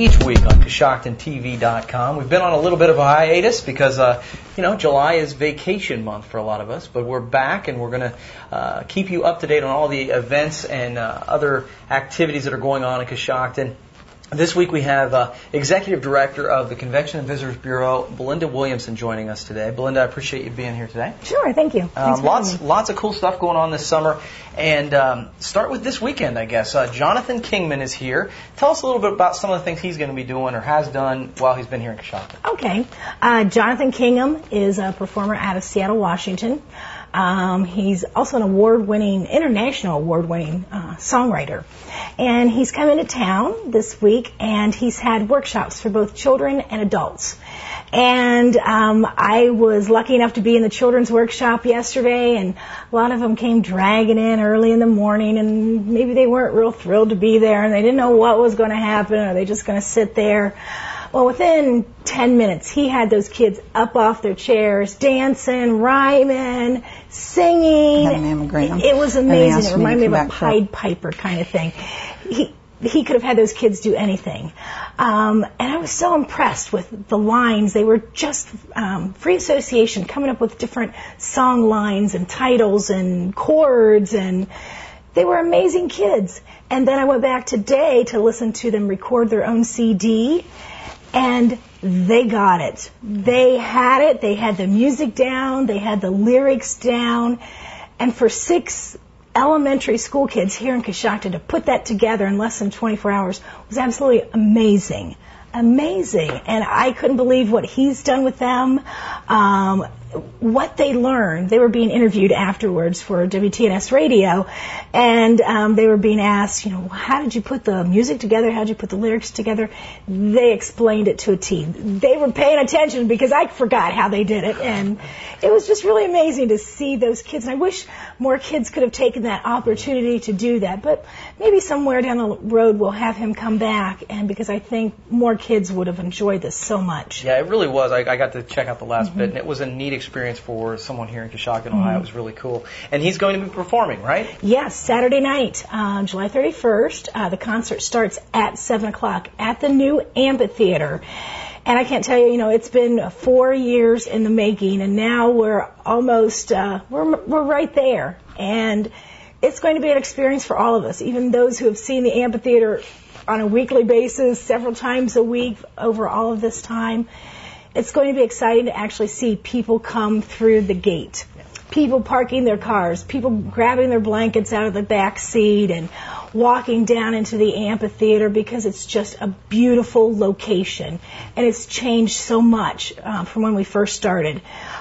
each week on CoshoctonTV.com. We've been on a little bit of a hiatus because, July is vacation month for a lot of us, but we're back and we're going to keep you up to date on all the events and other activities that are going on in Coshocton. This week we have Executive Director of the Convention and Visitors Bureau, Belinda Williamson, joining us today. Belinda, I appreciate you being here today. Sure, thank you. Lots of cool stuff going on this summer. And start with this weekend, I guess. Jonathan Kingman is here. Tell us a little bit about some of the things he's going to be doing or has done while he's been here in Coshocton. Okay. Jonathan Kingman is a performer out of Seattle, Washington. He's also an international award-winning songwriter. And he's come into town this week, and he's had workshops for both children and adults. And I was lucky enough to be in the children's workshop yesterday, and a lot of them came dragging in early in the morning, and maybe they weren't real thrilled to be there, and they didn't know what was going to happen, or they just going to sit there. Well, within 10 minutes, he had those kids up off their chairs, dancing, rhyming, singing. It was amazing. It reminded me of a Pied Piper kind of thing. He could have had those kids do anything. And I was so impressed with the lines. They were just free association, coming up with different song lines and titles and chords, and they were amazing kids. And then I went back today to listen to them record their own CD. And they got it. They had it. They had the music down. They had the lyrics down. And for 6 elementary school kids here in Coshocton to put that together in less than 24 hours was absolutely amazing. Amazing. And I couldn't believe what he's done with them. What they learned. They were being interviewed afterwards for WTNS radio, and they were being asked, how did you put the music together? How did you put the lyrics together? They explained it to a T. They were paying attention because I forgot how they did it, and it was just really amazing to see those kids. And I wish more kids could have taken that opportunity to do that, but maybe somewhere down the road we'll have him come back, and because I think more kids would have enjoyed this so much. Yeah, it really was. I got to check out the last bit, and it was a neat experience for someone here in Coshocton, Ohio. It was really cool. And he's going to be performing, right? Yes, Saturday night, July 31st. The concert starts at 7 o'clock at the new amphitheater. And I can't tell you, it's been 4 years in the making, and now we're almost, we're right there. And it's going to be an experience for all of us, even those who have seen the amphitheater on a weekly basis, several times a week over all of this time. It's going to be exciting to actually see people come through the gate. People parking their cars, people grabbing their blankets out of the back seat and walking down into the amphitheater because it's just a beautiful location. And it's changed so much from when we first started.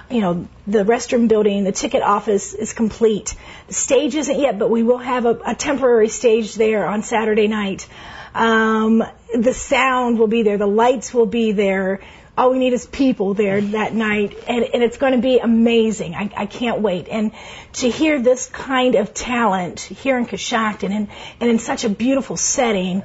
The restroom building, the ticket office is complete. The stage isn't yet, but we will have a temporary stage there on Saturday night. The sound will be there. The lights will be there. All we need is people there that night, and it's going to be amazing. I can't wait. And to hear this kind of talent here in Coshocton and in such a beautiful setting,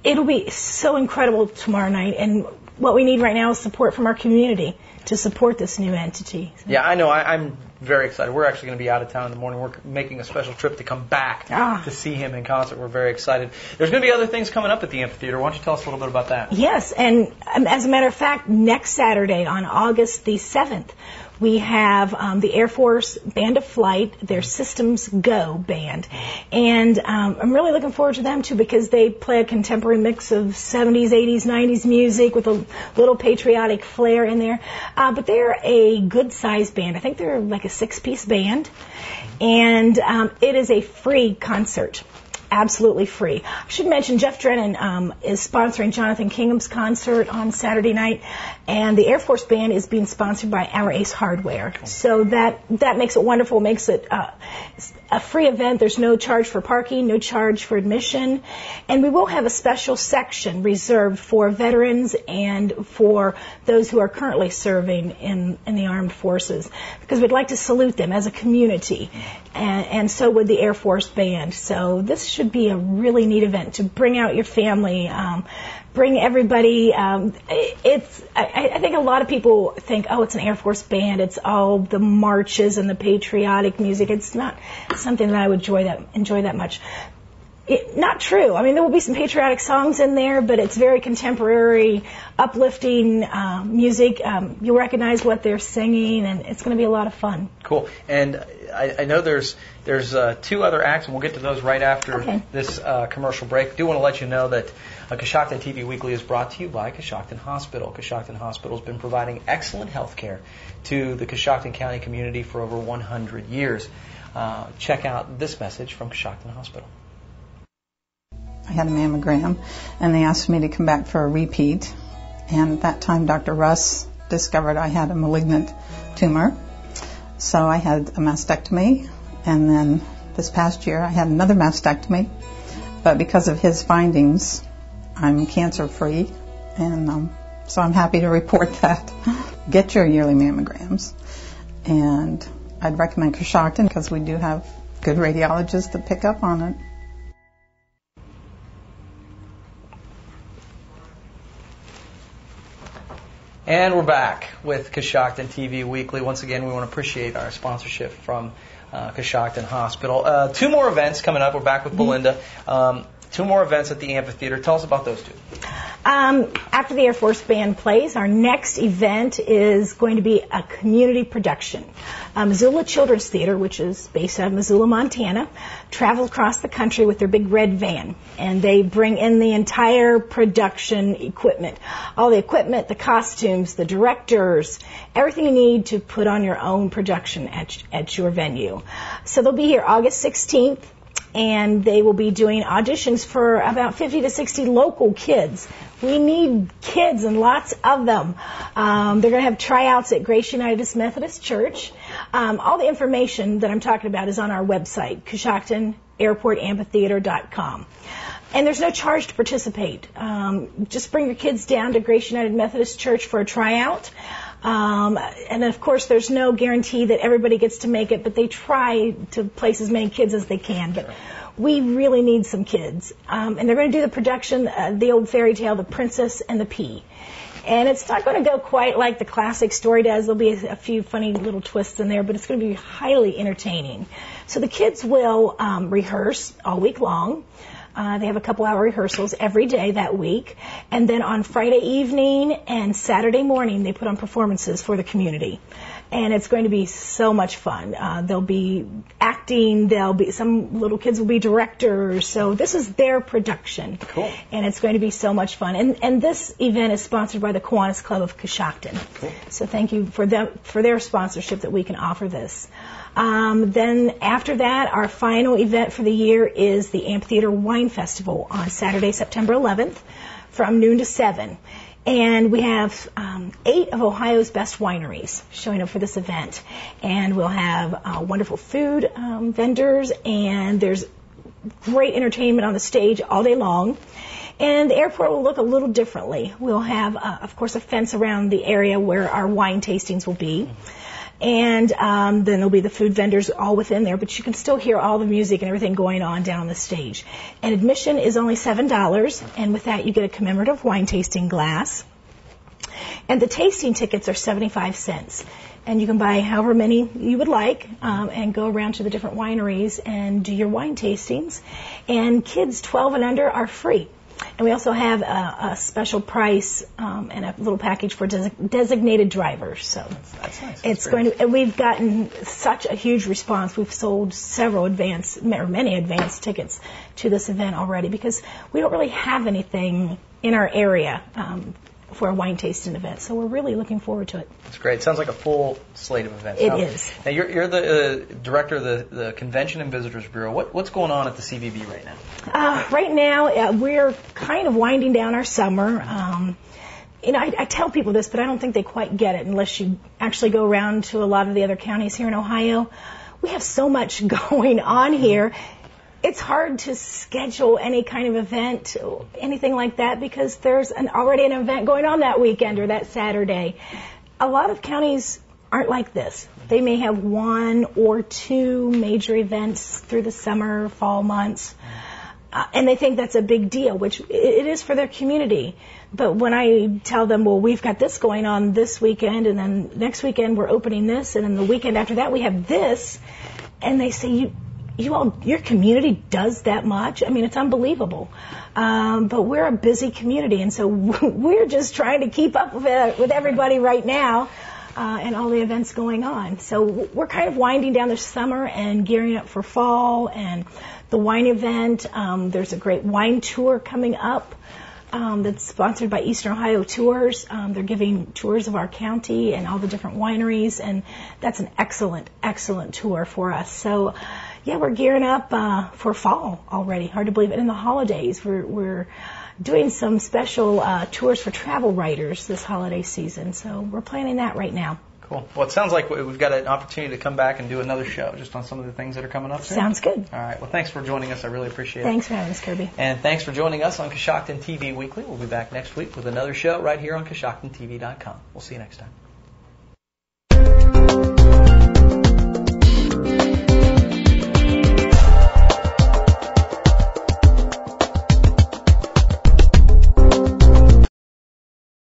it'll be so incredible tomorrow night. And what we need right now is support from our community to support this new entity. Yeah, I know. I'm very excited. We're actually going to be out of town in the morning. We're making a special trip to come back to see him in concert. We're very excited. There's going to be other things coming up at the amphitheater. Why don't you tell us a little bit about that? Yes, and as a matter of fact, next Saturday on August the 7th, we have the Air Force Band of Flight, their Systems Go band. And I'm really looking forward to them, too, because they play a contemporary mix of 70s, 80s, 90s music with a little patriotic flair in there. But they're a good-sized band. I think they're like a 6-piece band. And it is a free concert. Absolutely free. I should mention Jeff Drennan is sponsoring Jonathan Kingham's concert on Saturday night, and the Air Force Band is being sponsored by Our Ace Hardware. So that makes it wonderful, makes it a free event. There's no charge for parking, no charge for admission, and we will have a special section reserved for veterans and for those who are currently serving in the armed forces, because we'd like to salute them as a community, and so would the Air Force Band. So this should be a really neat event to bring out your family, bring everybody. I think a lot of people think, oh, it's an Air Force Band. It's all the marches and the patriotic music. It's not something that I would enjoy that much. Not true. I mean, there will be some patriotic songs in there, but it's very contemporary, uplifting music. You'll recognize what they're singing, and it's going to be a lot of fun. Cool. And I know there's 2 other acts, and we'll get to those right after this commercial break. I do want to let you know that Coshocton TV Weekly is brought to you by Coshocton Hospital. Coshocton Hospital has been providing excellent health care to the Coshocton County community for over 100 years. Check out this message from Coshocton Hospital. I had a mammogram, and they asked me to come back for a repeat. And at that time, Dr. Russ discovered I had a malignant tumor. So I had a mastectomy, and then this past year I had another mastectomy. But because of his findings, I'm cancer-free, and so I'm happy to report that. Get your yearly mammograms. And I'd recommend Coshocton because we do have good radiologists that pick up on it. And we're back with Coshocton TV Weekly. Once again, we want to appreciate our sponsorship from Coshocton Hospital. 2 more events coming up. We're back with Belinda. 2 more events at the amphitheater. Tell us about those 2. After the Air Force Band plays, our next event is going to be a community production. Missoula Children's Theater, which is based out of Missoula, Montana, travels across the country with their big red van, and they bring in the entire production equipment. All the equipment, the costumes, the directors, everything you need to put on your own production at your venue. So they'll be here August 16th. And they will be doing auditions for about 50 to 60 local kids. We need kids and lots of them. They're going to have tryouts at Grace United Methodist Church. All the information that I'm talking about is on our website, CoshoctonAirportAmphitheater.com. And there's no charge to participate. Just bring your kids down to Grace United Methodist Church for a tryout. And then, of course, there's no guarantee that everybody gets to make it, but they try to place as many kids as they can. But we really need some kids. And they're going to do the production, the old fairy tale, The Princess and the Pea. And it's not going to go quite like the classic story does. There'll be a few funny little twists in there, but it's going to be highly entertaining. So the kids will rehearse all week long. They have a couple-hour rehearsals every day that week. And then on Friday evening and Saturday morning, they put on performances for the community. And it's going to be so much fun. They'll be acting. Some little kids will be directors. So this is their production. Cool. And it's going to be so much fun. And this event is sponsored by the Kiwanis Club of Coshocton. Cool. So thank you for their sponsorship that we can offer this. Then after that, our final event for the year is the Amphitheater Wine Festival on Saturday, September 11th from noon to 7. And we have 8 of Ohio's best wineries showing up for this event. And we'll have wonderful food vendors, and there's great entertainment on the stage all day long. And the airport will look a little differently. We'll have, of course, a fence around the area where our wine tastings will be. And then there'll be the food vendors all within there, but you can still hear all the music and everything going on down on the stage. And admission is only $7, and with that you get a commemorative wine tasting glass. And the tasting tickets are 75 cents. And you can buy however many you would like and go around to the different wineries and do your wine tastings. And kids 12 and under are free. And we also have a special price and a little package for designated drivers. So that's nice. It's going to. And we've gotten such a huge response. We've sold many advance tickets to this event already because we don't really have anything in our area for a wine tasting event. So we're really looking forward to it. That's great. It sounds like a full slate of events. It is. Now you're the director of the Convention and Visitors Bureau. What's going on at the CVB right now? Right now, we're kind of winding down our summer. I tell people this, but I don't think they quite get it unless you actually go around to a lot of the other counties here in Ohio. We have so much going on here. It's hard to schedule any kind of event, anything like that, because there's already an event going on that weekend or that Saturday. A lot of counties aren't like this. They may have 1 or 2 major events through the summer, fall months, and they think that's a big deal, which it is for their community. But when I tell them, well, we've got this going on this weekend, and then next weekend we're opening this, and then the weekend after that we have this, and they say, your community does that much. I mean, it's unbelievable. But we're a busy community, and so we're just trying to keep up with everybody right now and all the events going on. So we're kind of winding down the summer and gearing up for fall and the wine event. There's a great wine tour coming up. That's sponsored by Eastern Ohio Tours. They're giving tours of our county and all the different wineries, and that's an excellent, excellent tour for us. So, yeah, we're gearing up for fall already. Hard to believe it. In the holidays, we're doing some special tours for travel writers this holiday season. So we're planning that right now. Cool. Well, it sounds like we've got an opportunity to come back and do another show just on some of the things that are coming up soon. Sounds good. All right. Well, thanks for joining us. I really appreciate it. Thanks for having us, Kirby. And thanks for joining us on Coshocton TV Weekly. We'll be back next week with another show right here on CoshoctonTV.com. We'll see you next time.